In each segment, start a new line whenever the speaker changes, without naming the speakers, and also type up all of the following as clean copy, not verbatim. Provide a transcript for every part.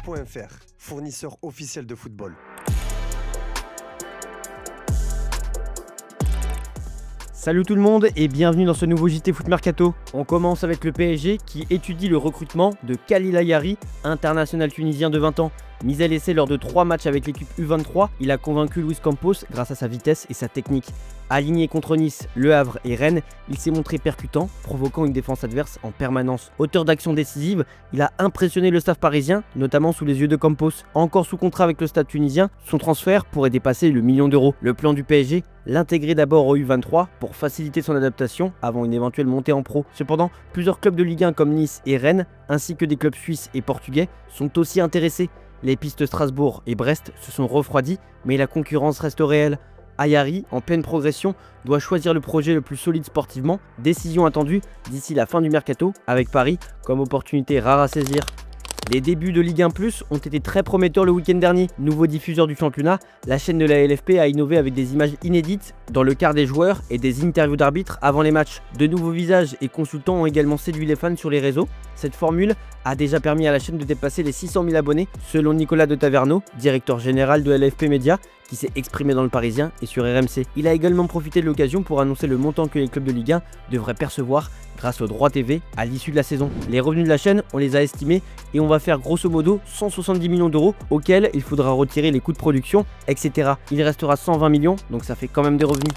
JT.fr, fournisseur officiel de football.
Salut tout le monde et bienvenue dans ce nouveau JT Foot Mercato. On commence avec le PSG qui étudie le recrutement de Khalil Ayari, international tunisien de 20 ans. Mis à l'essai lors de 3 matchs avec l'équipe U23, il a convaincu Luis Campos grâce à sa vitesse et sa technique. Aligné contre Nice, Le Havre et Rennes, il s'est montré percutant, provoquant une défense adverse en permanence. Auteur d'actions décisives, il a impressionné le staff parisien, notamment sous les yeux de Campos. Encore sous contrat avec le stade tunisien, son transfert pourrait dépasser le million d'euros. Le plan du PSG, l'intégrer d'abord au U23 pour faciliter son adaptation avant une éventuelle montée en pro. Cependant, plusieurs clubs de Ligue 1 comme Nice et Rennes, ainsi que des clubs suisses et portugais, sont aussi intéressés. Les pistes Strasbourg et Brest se sont refroidies, mais la concurrence reste réelle. Ayari, en pleine progression, doit choisir le projet le plus solide sportivement. Décision attendue d'ici la fin du mercato, avec Paris comme opportunité rare à saisir. Les débuts de Ligue 1+ ont été très prometteurs le week-end dernier. Nouveau diffuseur du championnat, la chaîne de la LFP a innové avec des images inédites dans le quart des joueurs et des interviews d'arbitres avant les matchs. De nouveaux visages et consultants ont également séduit les fans sur les réseaux. Cette formule a déjà permis à la chaîne de dépasser les 600 000 abonnés, selon Nicolas de Taverneau, directeur général de LFP Média, qui s'est exprimé dans le Parisien et sur RMC. Il a également profité de l'occasion pour annoncer le montant que les clubs de Ligue 1 devraient percevoir grâce aux droits TV à l'issue de la saison. Les revenus de la chaîne, on les a estimés et on va faire grosso modo 170 millions d'euros auxquels il faudra retirer les coûts de production, etc. Il restera 120 millions, donc ça fait quand même des revenus.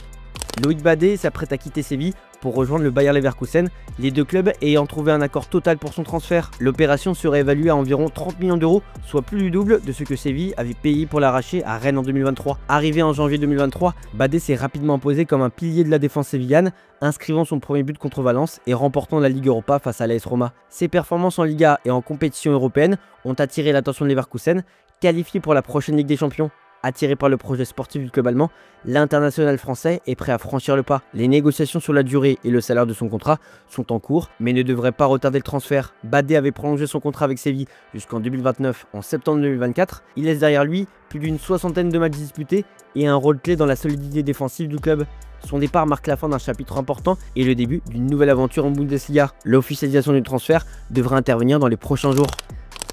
Loïc Badé s'apprête à quitter Séville pour rejoindre le Bayer Leverkusen, les deux clubs ayant trouvé un accord total pour son transfert. L'opération serait évaluée à environ 30 millions d'euros, soit plus du double de ce que Séville avait payé pour l'arracher à Rennes en 2023. Arrivé en janvier 2023, Badé s'est rapidement imposé comme un pilier de la défense sévillane, inscrivant son premier but contre Valence et remportant la Ligue Europa face à l'AS Roma. Ses performances en Liga et en compétition européenne ont attiré l'attention de Leverkusen, qualifié pour la prochaine Ligue des Champions. Attiré par le projet sportif du club allemand, l'international français est prêt à franchir le pas. Les négociations sur la durée et le salaire de son contrat sont en cours, mais ne devraient pas retarder le transfert. Badé avait prolongé son contrat avec Séville jusqu'en 2029 en septembre 2024. Il laisse derrière lui plus d'une soixantaine de matchs disputés et un rôle clé dans la solidité défensive du club. Son départ marque la fin d'un chapitre important et le début d'une nouvelle aventure en Bundesliga. L'officialisation du transfert devrait intervenir dans les prochains jours.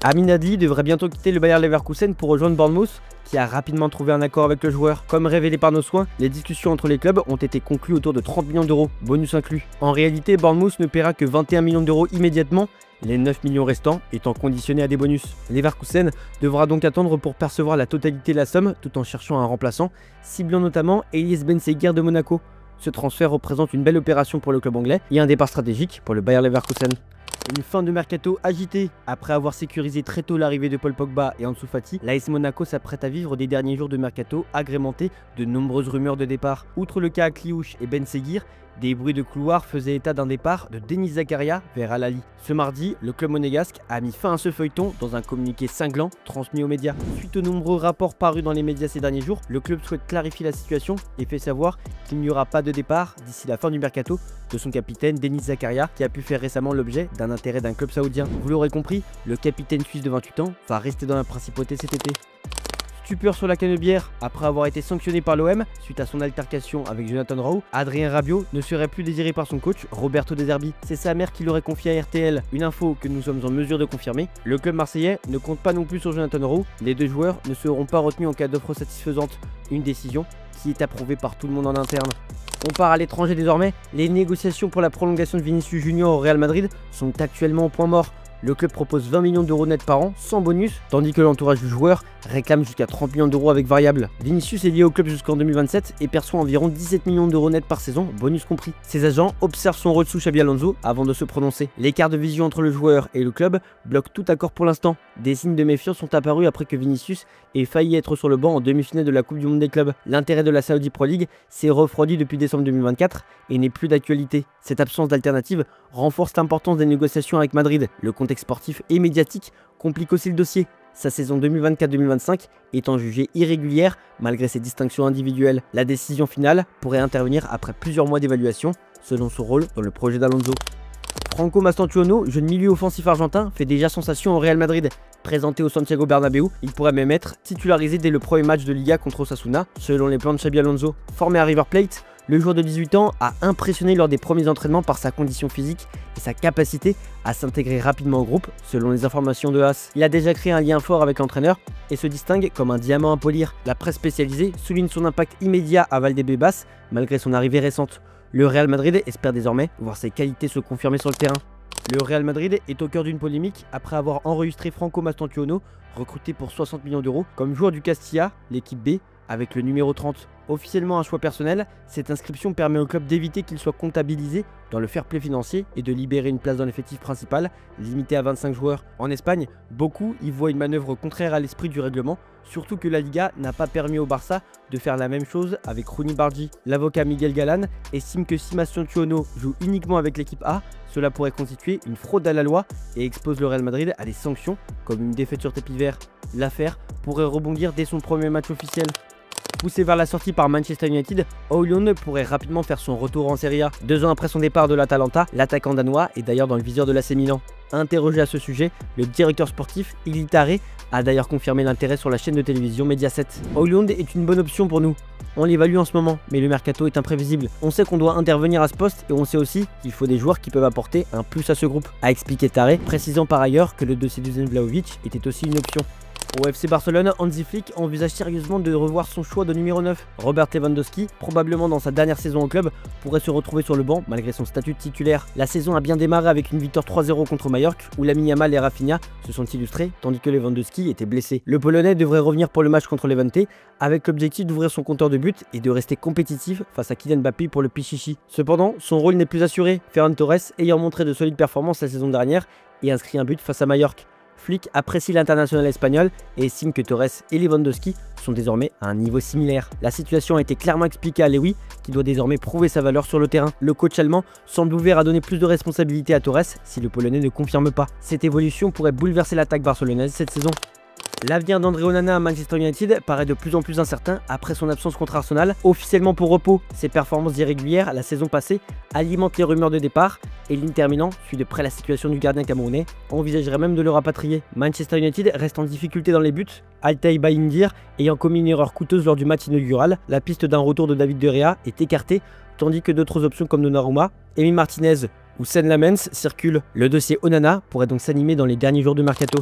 Amin Adli devrait bientôt quitter le Bayer Leverkusen pour rejoindre Bournemouth, qui a rapidement trouvé un accord avec le joueur. Comme révélé par nos soins, les discussions entre les clubs ont été conclues autour de 30 millions d'euros, bonus inclus. En réalité, Bournemouth ne paiera que 21 millions d'euros immédiatement, les 9 millions restants étant conditionnés à des bonus. Leverkusen devra donc attendre pour percevoir la totalité de la somme tout en cherchant un remplaçant, ciblant notamment Elias Benseguir de Monaco. Ce transfert représente une belle opération pour le club anglais et un départ stratégique pour le Bayer Leverkusen. Une fin de mercato agitée. Après avoir sécurisé très tôt l'arrivée de Paul Pogba et Ansu Fati, l'AS Monaco s'apprête à vivre des derniers jours de mercato agrémentés de nombreuses rumeurs de départ. Outre le cas à Kliouche et Benseguir, des bruits de couloir faisaient état d'un départ de Denis Zakaria vers Al Ahly. Ce mardi, le club monégasque a mis fin à ce feuilleton dans un communiqué cinglant transmis aux médias. Suite aux nombreux rapports parus dans les médias ces derniers jours, le club souhaite clarifier la situation et fait savoir qu'il n'y aura pas de départ d'ici la fin du mercato de son capitaine Denis Zakaria, qui a pu faire récemment l'objet d'un intérêt d'un club saoudien. Vous l'aurez compris, le capitaine suisse de 28 ans va rester dans la principauté cet été. Stupeur sur la canebière, après avoir été sanctionné par l'OM suite à son altercation avec Jonathan Rowe, Adrien Rabiot ne serait plus désiré par son coach Roberto De Zerbi. C'est sa mère qui l'aurait confié à RTL, une info que nous sommes en mesure de confirmer. Le club marseillais ne compte pas non plus sur Jonathan Rowe, les deux joueurs ne seront pas retenus en cas d'offre satisfaisante, une décision qui est approuvée par tout le monde en interne. On part à l'étranger désormais, les négociations pour la prolongation de Vinicius Junior au Real Madrid sont actuellement au point mort. Le club propose 20 millions d'euros net par an, sans bonus, tandis que l'entourage du joueur réclame jusqu'à 30 millions d'euros avec variable. Vinicius est lié au club jusqu'en 2027 et perçoit environ 17 millions d'euros net par saison, bonus compris. Ses agents observent son rôle sous Xabi Alonso avant de se prononcer. L'écart de vision entre le joueur et le club bloque tout accord pour l'instant. Des signes de méfiance sont apparus après que Vinicius ait failli être sur le banc en demi-finale de la Coupe du Monde des clubs. L'intérêt de la Saudi Pro League s'est refroidi depuis décembre 2024 et n'est plus d'actualité. Cette absence d'alternative renforce l'importance des négociations avec Madrid. Le contexte sportif et médiatique complique aussi le dossier. Sa saison 2024-2025 étant jugée irrégulière malgré ses distinctions individuelles. La décision finale pourrait intervenir après plusieurs mois d'évaluation selon son rôle dans le projet d'Alonso. Franco Mastantuono, jeune milieu offensif argentin, fait déjà sensation au Real Madrid. Présenté au Santiago Bernabéu, il pourrait même être titularisé dès le premier match de Liga contre Osasuna, selon les plans de Xabi Alonso. Formé à River Plate, Le joueur de 18 ans a impressionné lors des premiers entraînements par sa condition physique et sa capacité à s'intégrer rapidement au groupe, selon les informations de AS. Il a déjà créé un lien fort avec l'entraîneur et se distingue comme un diamant à polir. La presse spécialisée souligne son impact immédiat à Valdebebas malgré son arrivée récente. Le Real Madrid espère désormais voir ses qualités se confirmer sur le terrain. Le Real Madrid est au cœur d'une polémique après avoir enregistré Franco Mastantuono, recruté pour 60 millions d'euros, comme joueur du Castilla, l'équipe B, avec le numéro 30. Officiellement un choix personnel, cette inscription permet au club d'éviter qu'il soit comptabilisé dans le fair play financier et de libérer une place dans l'effectif principal, limitée à 25 joueurs. En Espagne, beaucoup y voient une manœuvre contraire à l'esprit du règlement, surtout que la Liga n'a pas permis au Barça de faire la même chose avec Rooney Bargi. L'avocat Miguel Galán estime que si Mastantuono joue uniquement avec l'équipe A, cela pourrait constituer une fraude à la loi et expose le Real Madrid à des sanctions comme une défaite sur tapis vert. L'affaire pourrait rebondir dès son premier match officiel. Poussé vers la sortie par Manchester United, Højlund pourrait rapidement faire son retour en Serie A. 2 ans après son départ de l'Atalanta, l'attaquant danois est d'ailleurs dans le viseur de l'AC Milan. Interrogé à ce sujet, le directeur sportif Iggy Tare a d'ailleurs confirmé l'intérêt sur la chaîne de télévision Mediaset. Højlund est une bonne option pour nous. On l'évalue en ce moment, mais le mercato est imprévisible. On sait qu'on doit intervenir à ce poste et on sait aussi qu'il faut des joueurs qui peuvent apporter un plus à ce groupe, a expliqué Tare, précisant par ailleurs que le dossier de Dusan Vlahovic était aussi une option. Au FC Barcelone, Hansi Flick envisage sérieusement de revoir son choix de numéro 9. Robert Lewandowski, probablement dans sa dernière saison au club, pourrait se retrouver sur le banc malgré son statut de titulaire. La saison a bien démarré avec une victoire 3-0 contre Mallorca où Lamine Yamal et Rafinha se sont illustrés tandis que Lewandowski était blessé. Le Polonais devrait revenir pour le match contre Levante avec l'objectif d'ouvrir son compteur de but et de rester compétitif face à Kylian Mbappé pour le Pichichi. Cependant, son rôle n'est plus assuré, Ferran Torres ayant montré de solides performances la saison dernière et inscrit un but face à Mallorca. Flick apprécie l'international espagnol et estime que Torres et Lewandowski sont désormais à un niveau similaire. La situation a été clairement expliquée à Lewy, qui doit désormais prouver sa valeur sur le terrain. Le coach allemand semble ouvert à donner plus de responsabilités à Torres si le Polonais ne confirme pas. Cette évolution pourrait bouleverser l'attaque barcelonaise cette saison. L'avenir d'André Onana à Manchester United paraît de plus en plus incertain après son absence contre Arsenal, officiellement pour repos. Ses performances irrégulières la saison passée alimentent les rumeurs de départ et l'Inter Milan suit de près la situation du gardien camerounais, envisagerait même de le rapatrier. Manchester United reste en difficulté dans les buts, Altay Bayindir ayant commis une erreur coûteuse lors du match inaugural. La piste d'un retour de David De Gea est écartée, tandis que d'autres options comme Donnarumma, Emi Martinez ou Sen Lamens circulent. Le dossier Onana pourrait donc s'animer dans les derniers jours de mercato.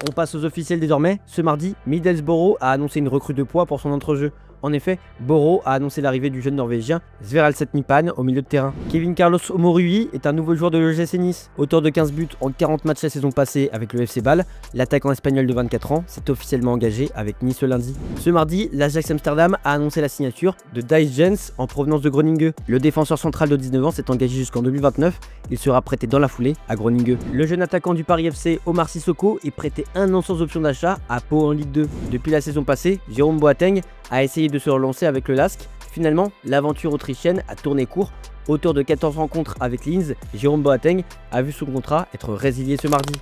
On passe aux officiels désormais. Ce mardi, Middlesbrough a annoncé une recrue de poids pour son entrejeu. En effet, Boro a annoncé l'arrivée du jeune norvégien Sveralset Nipan au milieu de terrain. Kevin Carlos Omorui est un nouveau joueur de l'OGC Nice. Auteur de 15 buts en 40 matchs la saison passée avec le FC Bâle, l'attaquant espagnol de 24 ans s'est officiellement engagé avec Nice ce lundi. Ce mardi, l'Ajax Amsterdam a annoncé la signature de Dijs Jens en provenance de Groningen. Le défenseur central de 19 ans s'est engagé jusqu'en 2029. Il sera prêté dans la foulée à Groningen. Le jeune attaquant du Paris FC Omar Sissoko est prêté 1 an sans option d'achat à Pau en Ligue 2. Depuis la saison passée, Jérôme Boateng a essayé de se relancer avec le LASK. Finalement, l'aventure autrichienne a tourné court. Auteur de 14 rencontres avec Linz, Jérôme Boateng a vu son contrat être résilié ce mardi.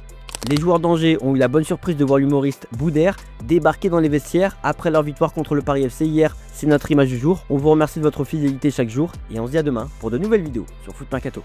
Les joueurs d'Angers ont eu la bonne surprise de voir l'humoriste Boudère débarquer dans les vestiaires après leur victoire contre le Paris FC hier. C'est notre image du jour. On vous remercie de votre fidélité chaque jour et on se dit à demain pour de nouvelles vidéos sur Foot Mercato.